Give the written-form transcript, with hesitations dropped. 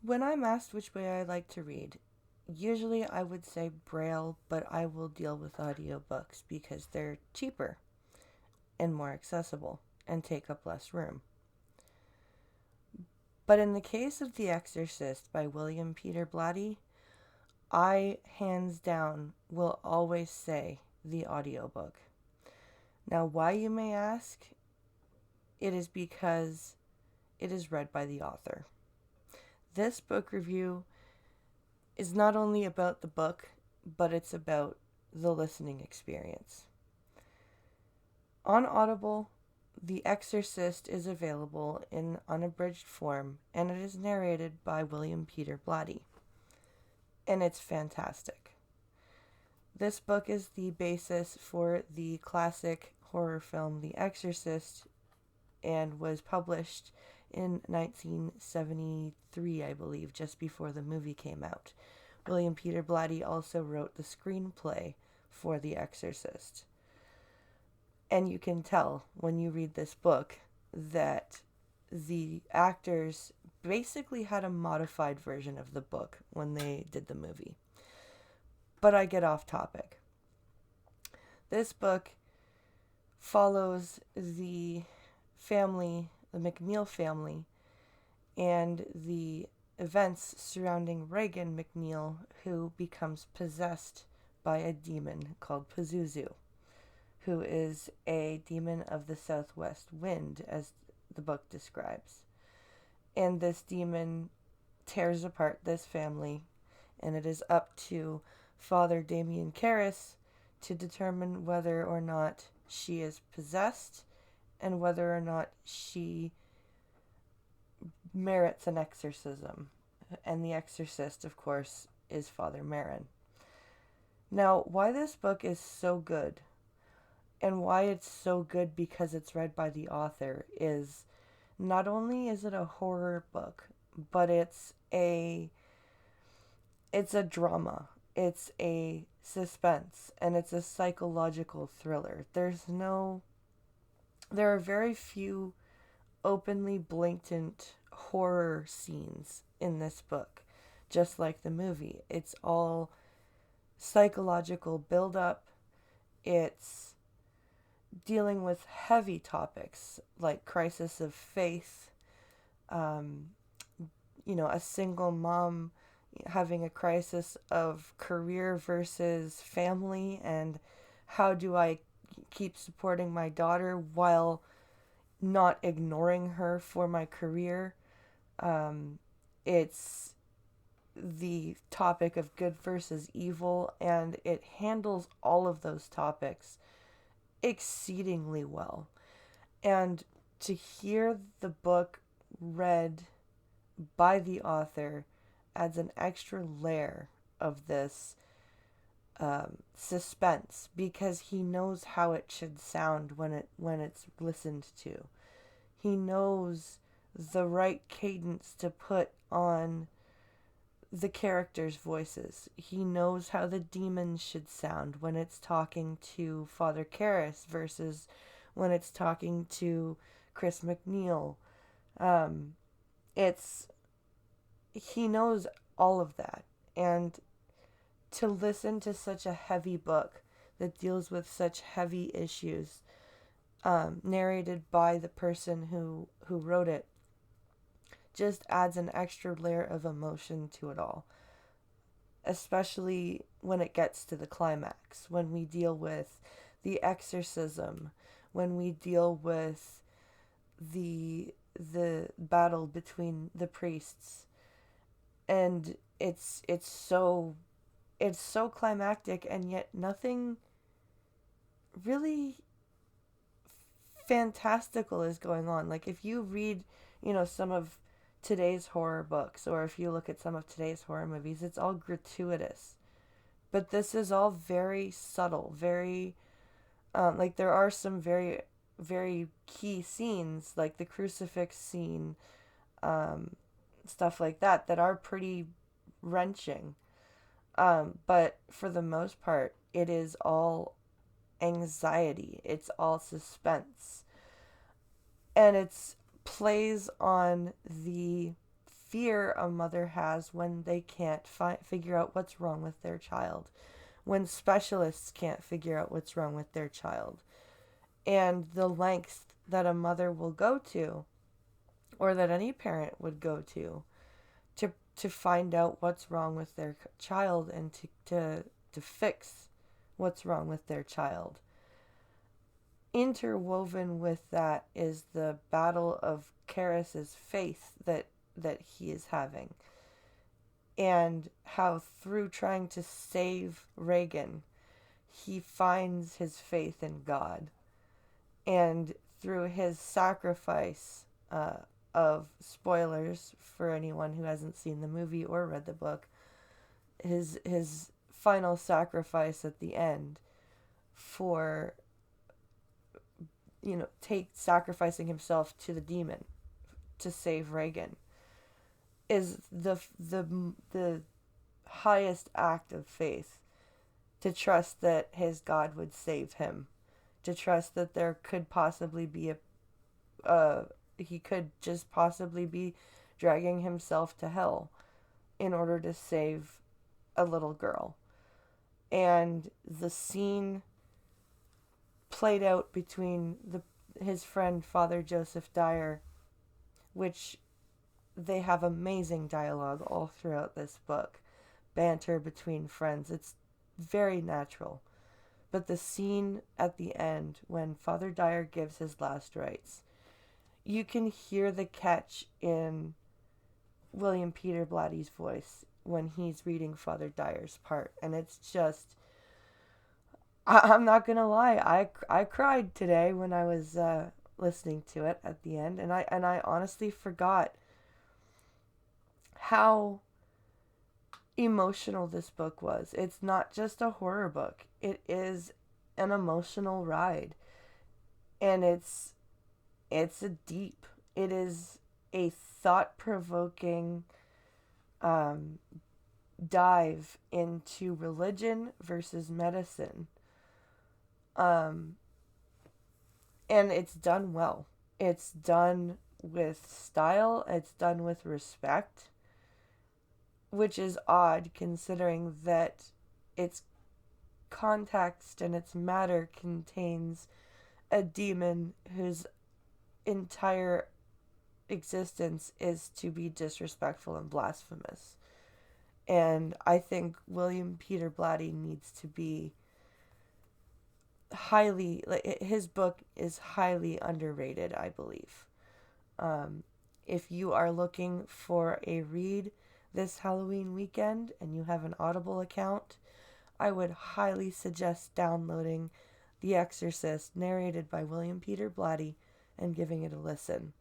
When I'm asked which way I like to read, usually I would say Braille, but I will deal with audiobooks because they're cheaper and more accessible and take up less room. But in the case of The Exorcist by Wiliam Peter Blatty, I hands down will always say the audiobook. Now, why, you may ask? It is because it is read by the author. This book review is not only about the book, but it's about the listening experience. On Audible, The Exorcist is available in unabridged form, and it is narrated by Wiliam Peter Blatty. And it's fantastic. This book is the basis for the classic horror film The Exorcist and was published in 1973, I believe, just before the movie came out. Wiliam Peter Blatty also wrote the screenplay for The Exorcist. And you can tell when you read this book that the actors basically had a modified version of the book when they did the movie. But I get off topic. This book follows the family, the McNeil family, and the events surrounding Reagan McNeil, who becomes possessed by a demon called Pazuzu, who is a demon of the southwest wind, as the book describes. And this demon tears apart this family, and it is up to Father Damien Karras to determine whether or not she is possessed and whether or not she merits an exorcism. And the exorcist, of course, is Father Merrin. Now, why this book is so good, and why it's so good because it's read by the author, is not only is it a horror book, but it's a drama. It's a suspense, and it's a psychological thriller. There are very few openly blatant horror scenes in this book, just like the movie. It's all psychological build-up. It's dealing with heavy topics like crisis of faith, a single mom having a crisis of career versus family, and how do I keep supporting my daughter while not ignoring her for my career. It's the topic of good versus evil, and it handles all of those topics exceedingly well. And to hear the book read by the author adds an extra layer of this suspense, because he knows how it should sound when it's listened to. He knows the right cadence to put on the characters' voices. He knows how the demon should sound when it's talking to Father Karras versus when it's talking to Chris McNeil. He knows all of that. And to listen to such a heavy book that deals with such heavy issues, narrated by the person who wrote it, just adds an extra layer of emotion to it all. Especially when it gets to the climax, when we deal with the exorcism, when we deal with the battle between the priests, and it's so climactic, and yet nothing really fantastical is going on. Like, if you read, some of today's horror books, or if you look at some of today's horror movies, it's all gratuitous. But this is all very subtle, very, like, there are some very, very key scenes, like the crucifix scene, stuff like that are pretty wrenching. But for the most part, it is all anxiety. It's all suspense. And it's plays on the fear a mother has when they can't figure out what's wrong with their child, when specialists can't figure out what's wrong with their child, and the lengths that a mother will go to, or that any parent would go to find out what's wrong with their child and to fix what's wrong with their child. Interwoven with that is the battle of Karras's faith that he is having, and how through trying to save Regan, he finds his faith in God, and through his sacrifice of, spoilers for anyone who hasn't seen the movie or read the book, his final sacrifice at the end for, sacrificing himself to the demon to save Regan, is the highest act of faith, to trust that his God would save him, to trust that there could possibly be he could just possibly be dragging himself to hell in order to save a little girl. And the scene played out between his friend Father Joseph Dyer, which they have amazing dialogue all throughout this book, banter between friends. It's very natural. But the scene at the end when Father Dyer gives his last rites, you can hear the catch in Wiliam Peter Blatty's voice when he's reading Father Dyer's part. And it's just, I'm not going to lie, I cried today when I was listening to it at the end. And I honestly forgot how emotional this book was. It's not just a horror book. It is an emotional ride. And it is a thought-provoking dive into religion versus medicine. And it's done well. It's done with style. It's done with respect, which is odd considering that its context and its matter contains a demon whose entire existence is to be disrespectful and blasphemous. And I think Wiliam Peter Blatty needs to be his book is highly underrated, I believe. If you are looking for a read this Halloween weekend and you have an Audible account, I would highly suggest downloading The Exorcist, narrated by Wiliam Peter Blatty, and giving it a listen.